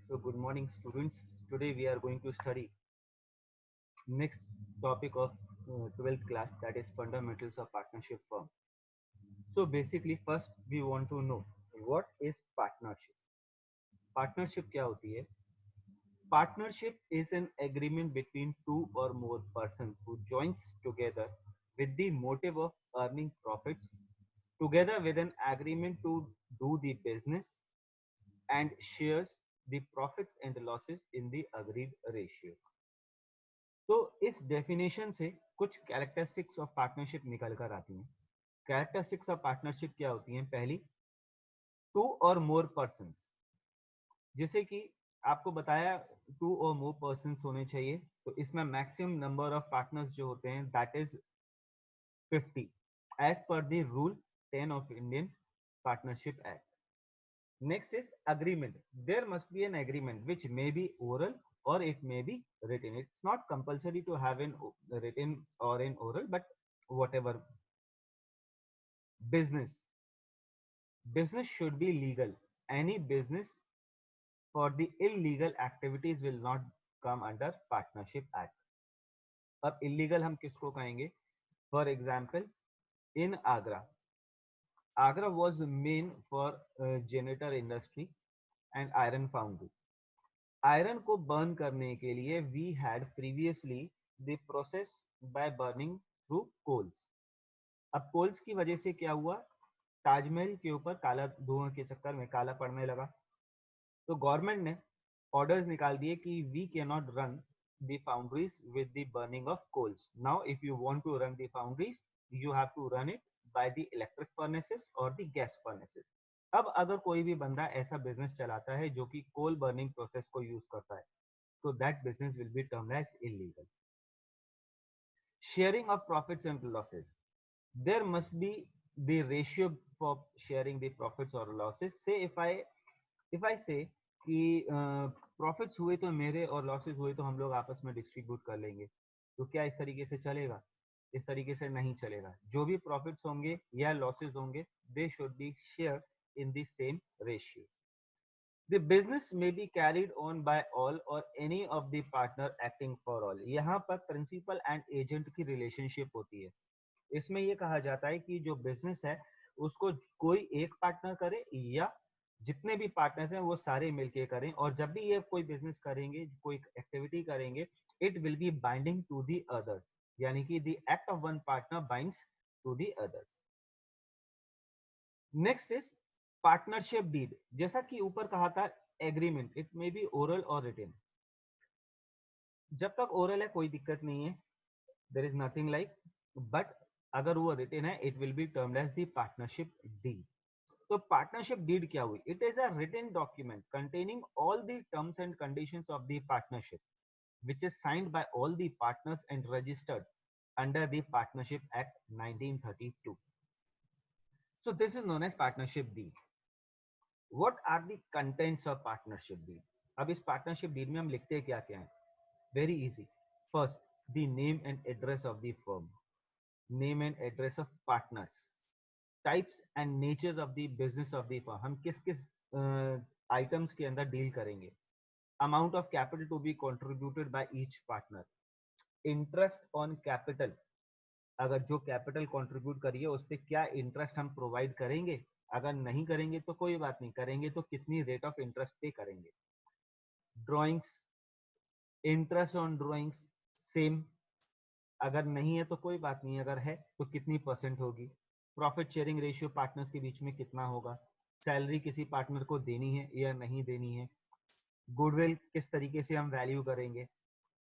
So good morning students. Today we are going to study next topic of 12th class, that is fundamentals of partnership firm. So basically first we want to know what is partnership. Partnership क्या होती है? Partnership is an agreement between two or more persons who joins together with the motive of earning profits together with an agreement to do the business and shares the profits and losses in the agreed ratio. तो इस definition से कुछ characteristics of partnership निकल कर आती हैं। Characteristics of partnership क्या होती हैं? पहली, टू और मोर पर्सन, जैसे कि आपको बताया टू और मोर पर्सन होने चाहिए, तो इसमें मैक्सिमम नंबर ऑफ पार्टनर्स जो होते हैं that is 50 as per the rule 10 of Indian partnership act. Next is agreement. There must be an agreement which may be oral or it may be written. It's not compulsory to have an written or an oral, but whatever. Business. Business should be legal. Any business for the illegal activities will not come under Partnership Act. अब illegal हम किसको कहेंगे? For example, in Agra. Agra was main for janitor industry and iron foundry. Iron को burn करने के लिए we had previously the process by burning through coals. अब coals की वजह से क्या हुआ? ताजमहल के ऊपर काला धुआं के चक्कर में काला पड़ने लगा, तो गवर्नमेंट ने ऑर्डर्स निकाल दिए कि we can not run the foundries with the burning of coals. Now if you want to run the foundries you have to run it by the electric furnaces और द गैस फर्नेसेस। अब अगर कोई भी बंदा ऐसा business चलाता है जो कि कोल बर्निंग प्रोसेस को यूज करता है, so that business will be termed as illegal. Sharing of profits and losses. There must be the ratio for sharing the profits or losses. Say if I say कि profits हुए तो मेरे और losses हुए तो हम लोग आपस में डिस्ट्रीब्यूट कर लेंगे, तो क्या इस तरीके से चलेगा? इस तरीके से नहीं चलेगा। जो भी प्रॉफिट्स होंगे या लॉसेस होंगे they should be share in the same ratio. The business may be carried on by all or any of the partner acting for all. यहाँ पर प्रिंसिपल एंड एजेंट की रिलेशनशिप होती है। इसमें ये कहा जाता है कि जो बिजनेस है उसको कोई एक पार्टनर करे या जितने भी पार्टनर्स हैं वो सारे मिलके करें, और जब भी ये कोई बिजनेस करेंगे, कोई एक्टिविटी करेंगे, it will be binding to the others, यानी कि the act of one partner binds to the others. Next is partnership deed. जैसा कि ऊपर कहा था agreement, it may be oral और रिटन। जब तक ओरल है कोई दिक्कत नहीं है, there is nothing like, but अगर वो रिटन है it will be termed as the partnership deed. तो पार्टनरशिप डीड क्या हुई? It is a written document containing all the terms and conditions of the partnership which is signed by all the partners and registered under the Partnership Act 1932. So this is known as partnership deed. What are the contents of partnership deed? अब इस partnership deed में हम लिखते क्या क्या हैं? Very easy. First, the name and address of the firm, name and address of partners, types and natures of the business of the firm, हम किस किस आइटम्स के अंदर डील करेंगे, amount of capital to be contributed by each partner, interest on capital, अगर जो capital contribute करिए उस पर क्या इंटरेस्ट हम प्रोवाइड करेंगे, अगर नहीं करेंगे तो कोई बात नहीं, करेंगे तो कितनी रेट ऑफ इंटरेस्ट पे करेंगे। Drawings, interest on drawings same, अगर नहीं है तो कोई बात नहीं, अगर है तो कितनी परसेंट होगी, प्रॉफिट शेयरिंग रेशियो पार्टनर्स के बीच में कितना होगा, सैलरी किसी पार्टनर को देनी है या नहीं देनी है, गुडविल किस तरीके से हम वैल्यू करेंगे,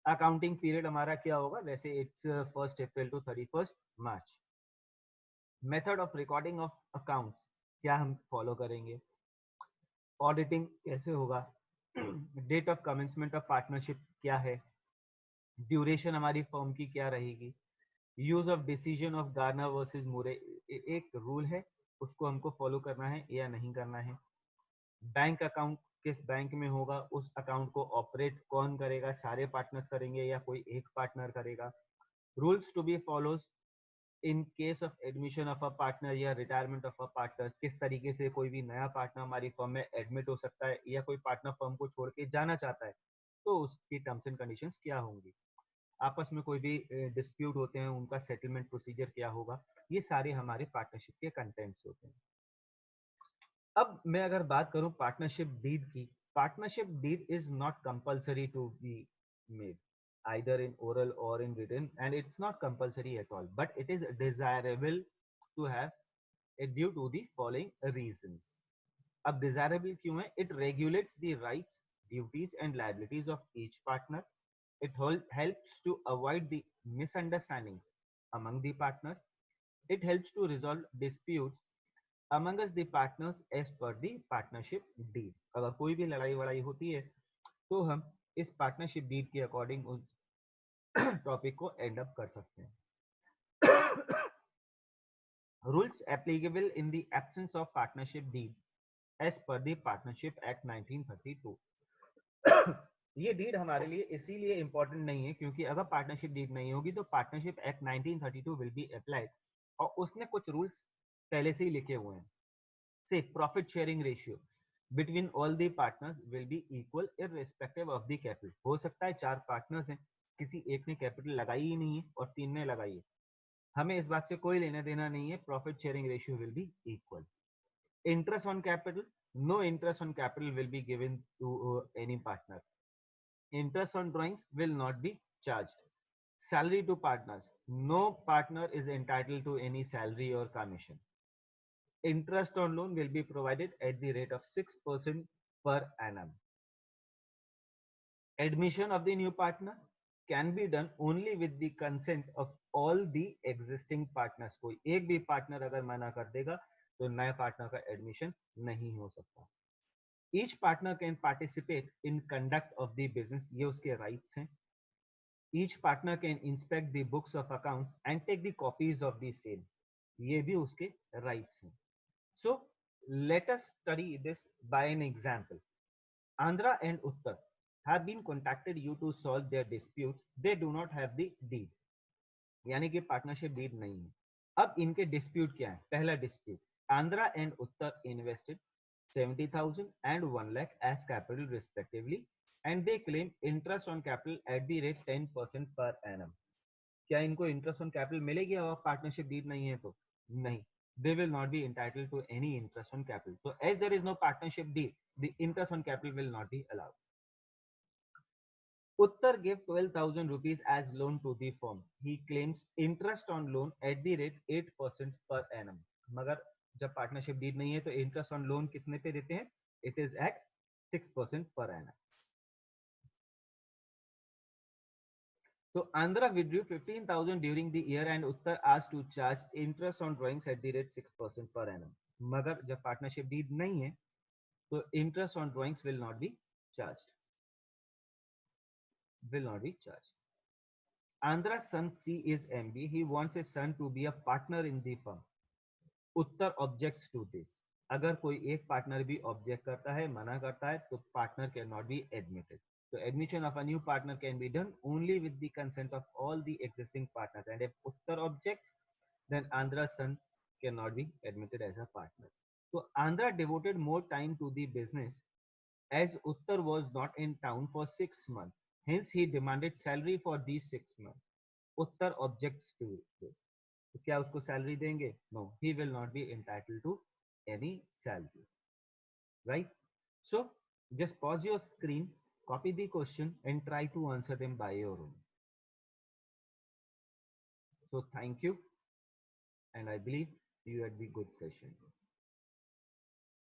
अकाउंटिंग पीरियड हमारा क्या होगा, वैसे it's 1 April to 31 March, method of recording of accounts क्या हम फॉलो करेंगे, ऑडिटिंग कैसे होगा, date of commencement of partnership क्या है, ड्यूरेशन हमारी फर्म की क्या रहेगी, use of decision of Garner versus Murray, एक रूल है उसको हमको फॉलो करना है या नहीं करना है, बैंक अकाउंट किस बैंक में होगा, उस अकाउंट को ऑपरेट कौन करेगा, सारे पार्टनर्स करेंगे या कोई एक पार्टनर करेगा, rules to be follows in case of admission of a partner या रिटायरमेंट ऑफ अ पार्टनर, किस तरीके से कोई भी नया पार्टनर हमारी फर्म में एडमिट हो सकता है या कोई पार्टनर फर्म को छोड़ के जाना चाहता है, तो उसकी टर्म्स एंड कंडीशंस क्या होंगी, आपस में कोई भी डिस्प्यूट होते हैं उनका सेटलमेंट प्रोसीजर क्या होगा, ये सारे हमारे पार्टनरशिप के कंटेंट्स होते हैं। अब मैं अगर बात करूं पार्टनरशिप डीड की, partnership deed is not compulsory to be made either in oral or in written, and it's not compulsory at all, but it is desirable to have it due to the following reasons. अब desirable क्यों है? It regulates the rights, duties and liabilities of each partner. It helps to avoid the misunderstandings among the partners. It helps to resolve disputes among us the partners as per the partnership deed. अगर कोई भी लड़ाई वड़ाई होती है तो हम इस partnership deed के अकॉर्डिंग उस टॉपिक को एंड अप कर सकते हैं। Rules applicable in the absence of partnership deed as per the partnership act 1932। ये डीड हमारे लिए इसीलिए इंपॉर्टेंट नहीं है क्योंकि अगर पार्टनरशिप डीड नहीं होगी तो partnership act 1932 will be applied, और उसने कुछ रूल्स पहले से ही लिखे हुए हैं। से profit sharing ratio between all the partners will be equal irrespective of the capital. हो सकता है 4 पार्टनर्स हैं, किसी एक ने कैपिटल लगाई ही नहीं है और 3 ने लगाई है, हमें इस बात से कोई लेना देना नहीं है, profit sharing ratio will be equal. Interest on capital, no interest on capital will be given to any partner. Interest on drawings will not be charged. Salary to partners. No partner is entitled to any salary or commission. Interest on loan will be provided at the rate of 6% per annum. Admission of the new partner can be done only with the consent of all the existing partners. कोई एक भी partner अगर मना कर देगा तो नए partner का एडमिशन नहीं हो सकता। Each partner can participate in conduct of the business, ये उसके rights हैं। Each partner can inspect the books of accounts and take the copies of the same, ये भी उसके rights हैं। So let us study this by an example. Andhra and Uttar have been contacted you to solve their disputes. They do not have the deed, यानी कि partnership deed नहीं है। अब इनके डिस्प्यूट क्या है? पहला dispute, Andhra and Uttar invested 70,000 and 1 lakh as capital respectively, and they claim interest on capital at the rate 10% per annum. क्या इनको इंटरेस्ट ऑन कैपिटल मिलेगी और पार्टनरशिप डीड नहीं है तो? नहीं, they will not be entitled to any interest on capital. So as there is no partnership deed, the interest on capital will not be allowed. Uttar gave 12,000 rupees as loan to the firm. He claims interest on loan at the rate 8% per annum. मगर जब partnership deed नहीं है तो interest on loan कितने पे देते हैं? It is at 6% per annum. So Andhra withdrew 15,000 during the year and Uttar asked to charge interest on drawings at the rate 6% per annum. मगर जब पार्टनरशिप डीड नहीं है तो interest on drawings will not be charged. Will not be charged. Andhra's son C is MB. He wants his son to be a partner in the firm. Uttar objects to this. अगर कोई एक partner भी object करता है, मना करता है, तो partner can not be admitted. So admission of a new partner can be done only with the consent of all the existing partners. And if Uttar objects, then Andhra's son cannot be admitted as a partner. So Andhra devoted more time to the business as Uttar was not in town for 6 months. Hence he demanded salary for these 6 months. Uttar objects to this. तो क्या उसको salary देंगे? No, he will not be entitled to any salary, right? So just pause your screen, copy the question and try to answer them by your own. So thank you, and I believe you had the good session.